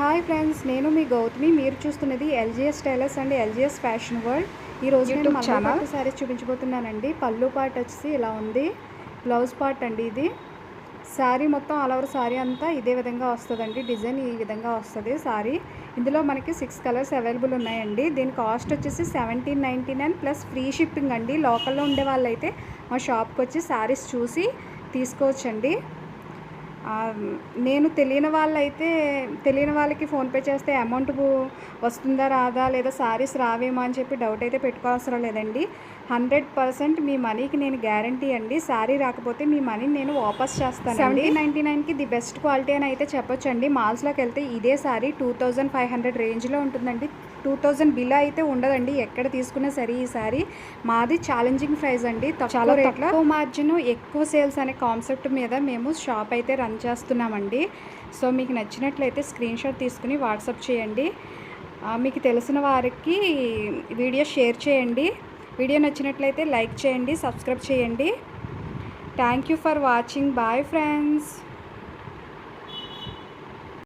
Hi friends, నేను మీ గౌతమి. మీరు చూస్తున్నది LGS tailors and LGS fashion world. ఈరోజు నేను మల్మల్ పట్టు శారీస్ చూపించబోతున్నానండి. పళ్ళు పార్ట్ వచ్చేసి ఇలా ఉంది, బ్లౌజ్ పార్ట్ అండి ఇది. శారీ మొత్తం ఆల్ ఓవర్ శారీ అంతా ఇదే విధంగా వస్తుందండి. డిజైన్ ఈ విధంగా వస్తుంది శారీ. ఇందులో మనకి 6 కలర్స్ అవైలబుల్ ఉన్నాయండి. దీని కాస్ట్ వచ్చేసి 1799 ప్లస్ ఫ్రీ షిప్పింగ్ అండి. లోకల్లో ఉండే వాళ్ళైతే మా షాప్కి వచ్చి శారీస్ చూసి తీసుకోవచ్చండి. నేను తెలియని వాళ్ళకి ఫోన్పే చేస్తే అమౌంట్ వస్తుందా రాదా, లేదా శారీస్ రావేమో అని చెప్పి డౌట్ అయితే పెట్టుకోవసరం లేదండి. 100% మీ మనీకి నేను గ్యారంటీ అండి. శారీ రాకపోతే మీ మనీని నేను వాపస్ చేస్తాను. 1799కి ది బెస్ట్ క్వాలిటీ అని అయితే చెప్పొచ్చండి. మాల్స్లోకి వెళ్తే ఇదే శారీ 2500 రేంజ్లో ఉంటుందండి. 2000 బిల్ అయితే ఉండదండి ఎక్కడ తీసుకున్నా సరే. ఈ శారీ మాది ఛాలెంజింగ్ ప్రైస్ అండి. చాలా తక్కువ మార్జిన్ ఎక్కువ సేల్స్ అనే కాన్సెప్ట్ మీద మేము షాప్ అయితే రన్ చేస్తున్నామండి. సో మీకు నచ్చినట్లయితే స్క్రీన్ షాట్ తీసుకుని వాట్సాప్ చేయండి. మీకు తెలిసిన వారికి వీడియో షేర్ చేయండి. వీడియో నచ్చినట్లయితే లైక్ చేయండి, సబ్స్క్రైబ్ చేయండి. Thank you for watching. Bye friends.